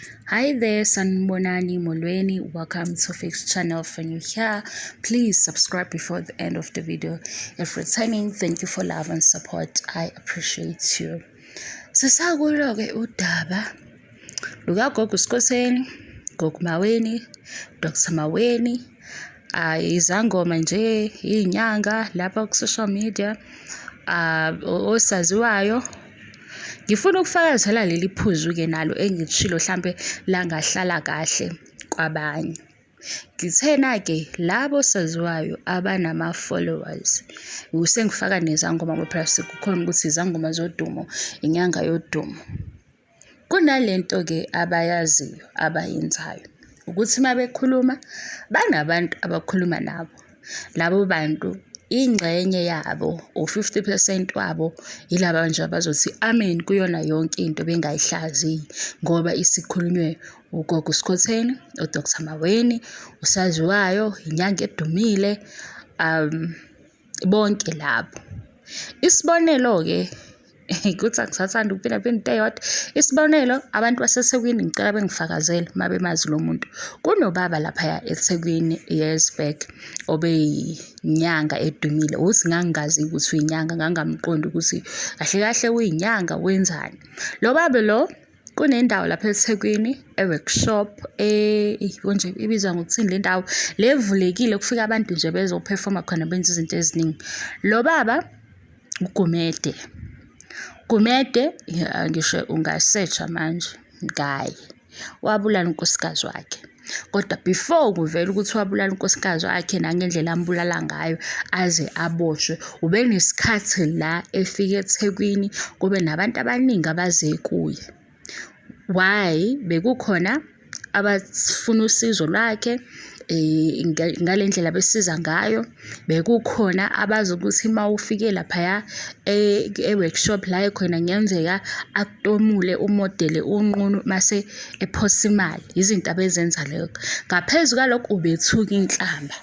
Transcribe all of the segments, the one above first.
Hi there, sanibonani molweni. Welcome to Fix channel. If you're new here, please subscribe before the end of the video. If returning, thank you for love and support. I appreciate you. Sisakulo ke udaba luka Gogo Skhotheni, Gogo Maweni, Dr. Maweni, Izangoma nje, Izinyanga lapha ku social media, osaziwayo. Ngifuna ukufakazela leli phuzu ke nalo engitshilo mhlambe langahlala kahle kwabanye. Ngithena ke labo saziwayo abanama followers. Usengifaka nezangoma ngoba plus kukhona ukuthi izangoma zodumo, inyanga yodumo. Kunalento ke abayaziyo abayenzayo ukuthi mabekhuluma banabantu abakhuluma nabo. Labo bantu ingxenye yabo u50% wabo yilaba nje abazothi amen kuyona yonke into bengayihlazi ngoba isikhulunywe uGogo Skhotheni, uDr Maweni, usaziwayo, inyanga edumile, bonke labo. Isibonelo ke ukuthi akusathanda ukuphila into eyodwa. Isibonelo, abantu baseThekwini ngicela bengifakazele mabemazi lo muntu. Kunobaba lapha eThekwini years back obeyinyanga edumile. Uthi ngangazi ukuthi uyinyanga, ngangamqondi ukuthi kahle kahle uyinyanga wenzani. Lo baba lo kunendawo lapha eThekwini workshop konje ibizwa ngokuthini le ndawo levulekile kufika abantu nje bezoperforma khona benza izinto eziningi. Lo baba uGumede ngisho ungasearcha manje guy wabulala unkosikazi wakhe. Kodwa before kuvela ukuthi wabulala unkosikazi wakhe nangendlela ambulala ngayo aze aboshwe, ube nesikhathi la efike eThekwini kube nabantu abaningi abaze kuye. Why? Bekukhona abafuna usizo lwakhe ngalendlela besiza ngayo. Bekukhona abazokuthi mawufike lapha workshop la ekhona ngenzeka akutomule umodele unqunu mase ephosa imali. Izinto abezenza leyo. Ngaphezulu kwalokho ubethuka inhlamba.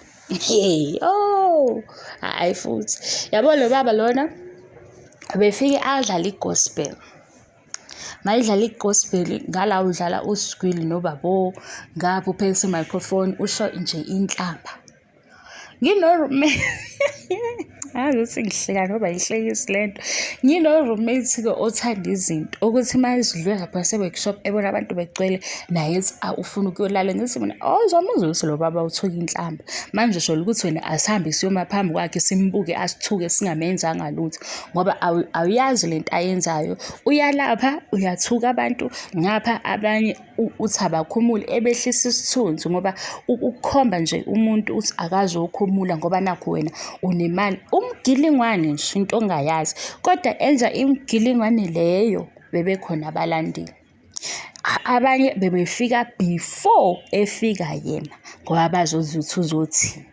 Hayi futhi. Yabo lo baba lona befike adlala igospel. Mayidlala igospel ngala udlala usigwili nobabo ngapho uphethe microphone usho nje inhlamba. Ukuthi ngihleka ngoba ihlekisi lento. Ngino roommate ke othanda izinto ukuthi mayizidlwe lapha se-workshop ebona abantu begcwele naye ethi ufuna ukuyolala. Ngithi mina uzomuzwa ukuthi lo baba uthuka inhlamba. Manje sho ukuthi wena asihambe siyoma phambi kwakhe simbuke asithuke singamenzanga lutho ngoba awuyazi lento ayenzayo. Uyalapha uyathuka abantu ngapha abanye uthi abakhumuli ebehlisa isithunzi ngoba ukukhomba nje umuntu uthi akazokhumula ngoba nakho wena unemali. Umgilingwane nje into ongayazi kodwa enza imgilingwane leyo bebekhona abalandeli. Abanye bebefika before efika yena ngoba bazozuthi uzothi.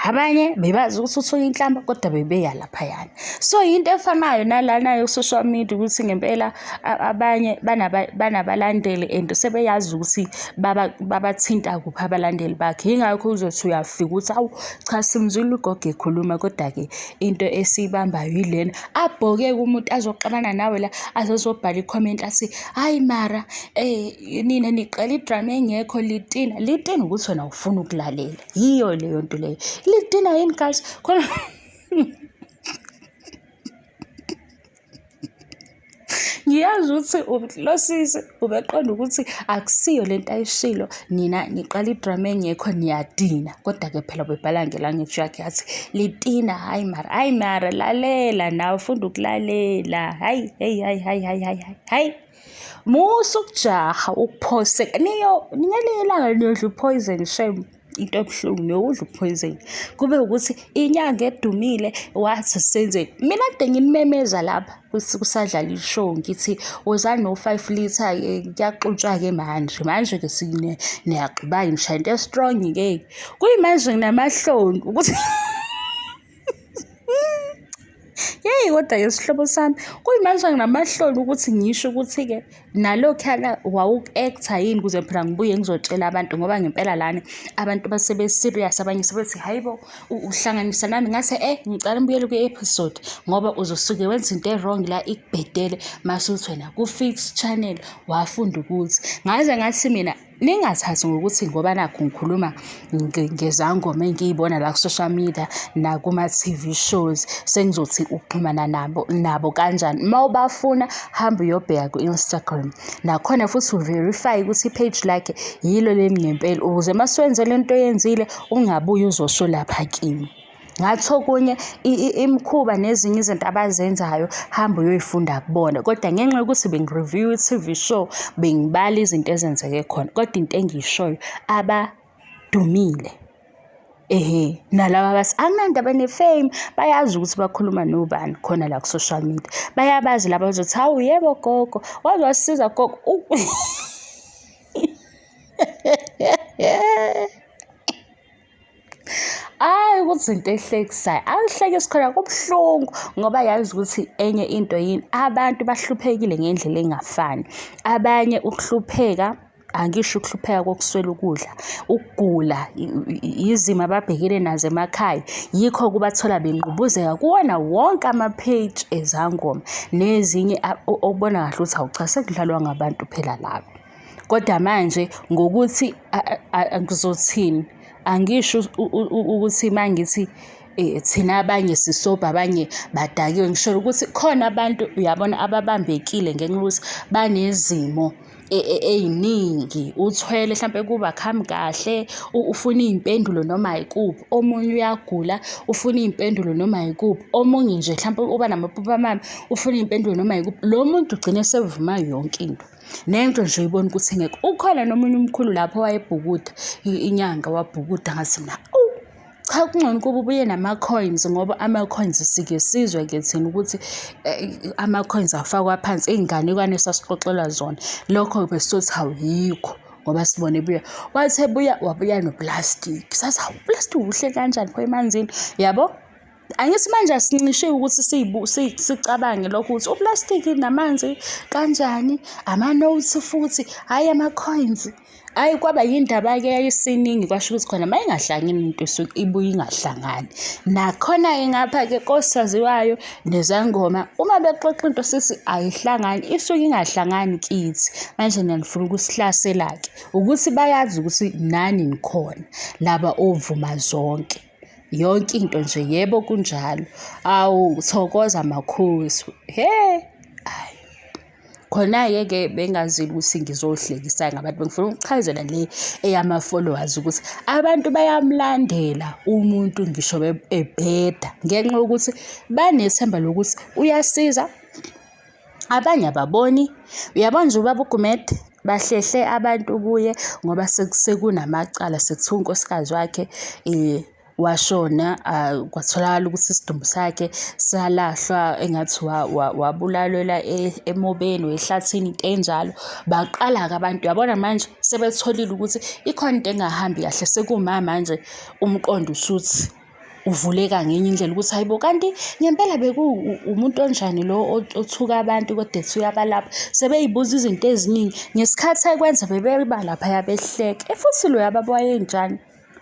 Abanye bebazi ukuthi uthuka inhlamba kodwa bebeya lapha yana. So into efanayo nalana yo social media ukuthi ngempela abanye banabalandeli and sebeyazi ukuthi babathinta kuphi abalandeli bakhe. Ingakho uzothi uyafika ukuthi awu cha simzwile uGogo ekhuluma kodwa ke into esibambayo yilena abhoke umuntu azoxabana nawe la azozobhala icomment athi hayi mara nina niqala idrama engekho litina ukuthi wena ufuna ukulalela. Yiyo leyo nto leyo. Litina yini guys? Khona ngiyazi ukuthi lo sisi ubeqonda ukuthi akusiyo lento ayishilo. Nina niqala idrama engekho niyadina kodwa ke phela bebhala ngelanguage yakhe yathi litina hayi mara lalela nawe ufunda ukulalela. Hayi musu kujaha ukuphoseka ningalelanga niyodla poison shame. Into ebuhlungu nokudla poison kube ukuthi inyanga edumile wathi senze mina kade nginimemeza lapha kusadlala ishow ngithi wozani no5 liter kuyaxutshwa ke manje ke sine niyaxuba imsha into strong ke kuyimanje nginamahloni ukuthi kodwa yesihlobo sami kuyimanje nginamahloni ukuthi ngisho ukuthi ke nalokhana wawu-actor yini ukuze phela ngibuye ngizotshela abantu ngoba ngempela lana abantu basebe serious abanye sebethi hayibo uhlanganisa nami ngase ngicela ngibuyele kwi-episode ngoba uzosuke wenza into wrong la ikubhedele mase uthi wena ku-fix channel wafunda ukuthi ngathi mina ningathathi ngokuthi ngoba nakho ngikhuluma ngezangoma engiyibona la ku-social media nakuma-TV shows sengizothi ukuxhumana nabo kanjani. Uma ubafuna hamba uyobheka ku-Instagram nakhona futhi uverify ukuthi i-page lakhe yilo leli ngempela ukuze masiwenze lento oyenzile ungabuye uzosho lapha kimi. Ngathi okunye imikhuba nezinye izinto abazenzayo hamba uyoyifunda kubona kodwa ngenxa yokuthi bengi-review i-TV show bengibala izinto ezenzeke khona kodwa into engiyishoyo abadumile nalaba bathi akunandaba ne-fame bayazi ukuthi bakhuluma nobani khona la ku-social media bayabazi laba bazothi hawu yebo gogo waze wasisiza gogo hayi ukuthi into ehlekisayo akuhlekisi khona kubuhlungu ngoba yazi ukuthi enye into yini abantu bahluphekile ngendlela engafani. Abanye ukuhlupheka angisho ukuhlupheka kokuswela ukudla ukugula izimo ababhekene nazo emakhaya yikho kubathola benqubuzeka kuwona wonke ama-page ezangoma nezinye okubona kahle ukuthi awucha sekudlalwa ngabantu phela labo. Kodwa manje ngokuthi ngizothini angisho ukuthi mangithi thina abanye sisobha abanye badakiwe ngisho ukuthi khona abantu uyabona ababambekile ngenxa yokuthi banezimo eziningi uthwele mhlambe kuba khami kahle ufuna izimpendulo noma yikuphi omunye uyagula ufuna izimpendulo noma yikuphi omunye nje mhlambe uba namaphupho amami ufuna izimpendulo noma yikuphi lo muntu ugcine sevuma yonke into nento nje uyibona ukuthi ngeke ukhona nomunye umkhulu lapho wayebhukuda inyanga wabhukuda ngathi mina cha kungcono kuba ubuye nama-coins ngoba ama-coins sike sizwe ke thina ukuthi ama-coins afakwa phansi iy'nganekwane esasixoxelwa zona lokho besizothi awuyikho ngoba sibone ebuya wathi ebuya wabuya noplastic sathi hawu uplastic uhle kanjani pho emanzini yabo. Angithi manje asincishiwe ukuthi sicabange lokho ukuthi uplastic namanzi kanjani ama-notes futhi hhayi ama-coins hhayi kwaba yindaba-ke yayisiningi kwasho ukuthi khona uma ingahlangani into esuke ibuye ingahlangani nakhona-ke ngapha-ke kosaziwayo nezangoma uma bexoxa into sithi ayihlangani isuke ingahlangani kithi manje nanifuna ukusihlasela-ke ukuthi bayazi ukuthi nani nikhona laba ovuma zonke yonke into nje yebo kunjalo awu thokoza makhosi ayi khona-ke bengazile ukuthi ngizohlekisa ngabantu bengifuna ukuchazela le eyama-followers ukuthi abantu bayamlandela umuntu ngisho ebheda ngenxa yokuthi banethemba lokuthi uyasiza abanye ababoni. Uyabona nje ubaba uGumede bahlehle abantu kuye ngoba sekunamacala sekuthiwa unkosikazi wakhe washona kwatholakala ukuthi isidumbu sakhe salahlwa engathi wabulalelwa emobeni wehlathini into enjalo baqala-ke abantu uyabona manje sebetholile ukuthi ikhona into engahambi kahle sekuma manje umqondo usuthi uvuleka ngenye indlela ukuthi hayibo kanti ngempela umuntu onjani lo othuka abantu kodwa ethuka abalapha sebeyibuza izinto eziningi ngesikhathi ekwenza bebeba laphaya behleke futhi lo yababa wayenjani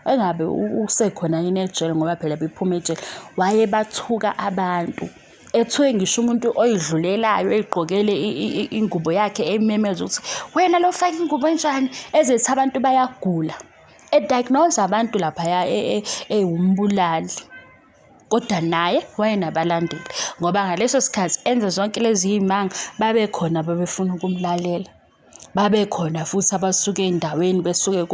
engabe usekhona yini ejele ngoba phela bephuma ejele wayebathuka abantu ethuke ngisho umuntu oyidlulelayo eyigqokele ingubo yakhe ememeza ukuthi wena lo faka ingubo enjani ezethi abantu bayagula ediagnose abantu laphaya umbulali kodwa naye wayenabalandeli ngoba ngaleso sikhathi enze zonke lezi zimanga babekhona babefuna ukumlalela babekhona futhi abasuke endaweni besuke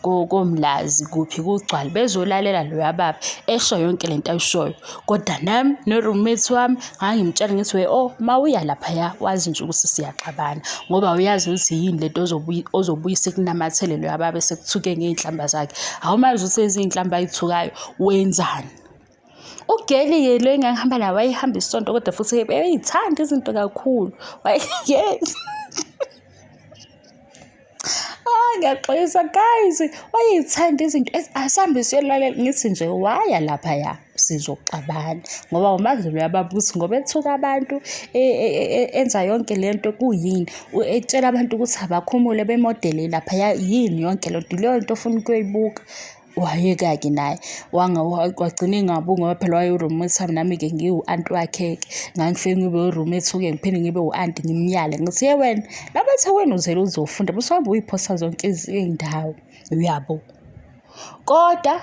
komlazi kuphi kugcwala bezolalela lo yababa esho yonke lento ayishoyo kodwa nami no-roommate wami ngangimtshela ngithi mawuya laphaya wazi nje ukuthi siyaxabana ngoba uyazi ukuthi yini lento ozobuyisa kunamathele lo yababa sekuthuke ngey'nhlamba zakhe awumazi ukuthi eziy'nhlamba ayithukayo wenzani. Ugeli-ke lo engangihamba naye wayehamba isonto kodwa futhi beyithanda izinto kakhulu ngiyaxolisa guys wayeyithanda izinto asihambe siyolalela ngithi nje waya laphaya sizoxabana ngoba uMandla uyababuza ngoba ethuka abantu enza yonke lento kuyini etshela abantu ukuthi abakhumule bemodele laphaya yini yonke lento leyo nto ofuna ukuyoyibuka. Wayeka-ke naye wagcina engabungi ngoba phela wayi-roommate wami nami-ke ngiwu-anti wakhe-ke ngangifike ngibe u-roommate-ke ngiphinde ngibe u-anti ngimyale ngithi ye wena laba wena uzele uzofunda bese uhambe uyiphosa zonke iy'ndawo uyabo. Kodwa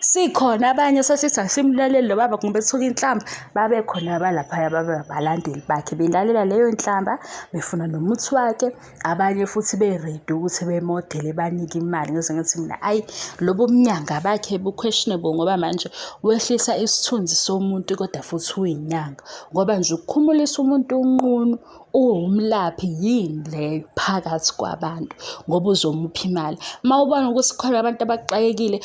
sikhona abanye sasithi asimlaleli lo baba ngoba ethuka inhlamba babekhona abalaphaya abalandeli bakhe belalela leyo nhlamba befuna nomuthi wakhe. Abanye futhi be-ready ukuthi bemodele banike imali ngize ngithi mina ayi lobo bunyanga bakhe bu-questionable ngoba manje wehlisa isithunzi somuntu kodwa futhi uyinyanga ngoba nje ukukhumulisa umuntu unqunu uwumlaphi yini leyo phakathi kwabantu ngoba uzomupha imali. Uma ubona ukuthi khona abantu abaxakekile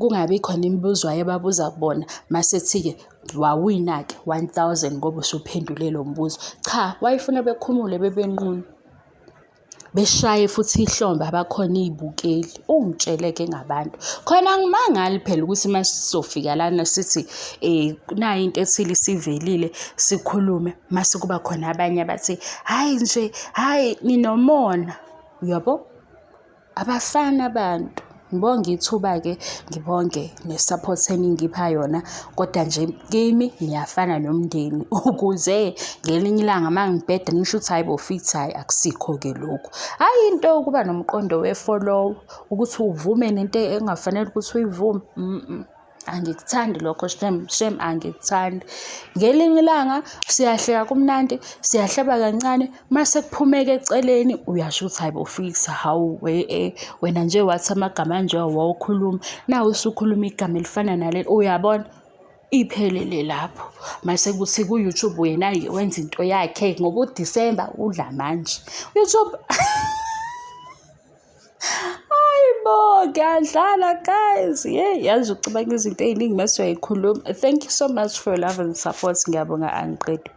kungabi khona imibuzo wayebabuza kubona masethi-ke wawina-ke 1000 ngoba usuphendule lo mbuzo. Cha, wayefuna bekhumule bebenqunu beshaye futhi ihlombe abakhona iy'bukeli. Ungitshele-ke ngabantu khona angimangali phela ukuthi uma sizofika lana sithi nayi into ethile isivelile sikhulume mase kuba khona abanye abathi hhayi nje hhayi ninomona uyabo. Abafani abantu. Ngibonge ithuba-ke ngibonge ne-support eningipha yona kodwa nje kimi niyafana nomndeni ukuze ngelinye ilanga uma ngibheda nisho ukuthi hhayi bofithi hhayi akusikho-ke lokhu. Hhayi into yokuba nomqondo we-follow ukuthi uvume nento engafanele ukuthi uyivume. Angikuthandi lokho shame angikuthandi. Ngelinye ilanga siyahleka kumnandi siyahleba kancane mase kuphumeka eceleni uyasho ukuthi hayi bofithi hawu wena nje wathi amagama anje wawukhuluma nawe usukhuluma igama elifana naleli uyabona iphelele lapho. Mase kuthi ku-YouTube wena wenza into yakhe ngoba uDisemba udla manje YouTube. Ngiyadlala guys. Yazi ucabanga izinto ey'ningi mase uyayikhuluma. Thank you so much for your love and support. Ngiyabonga angiqedi.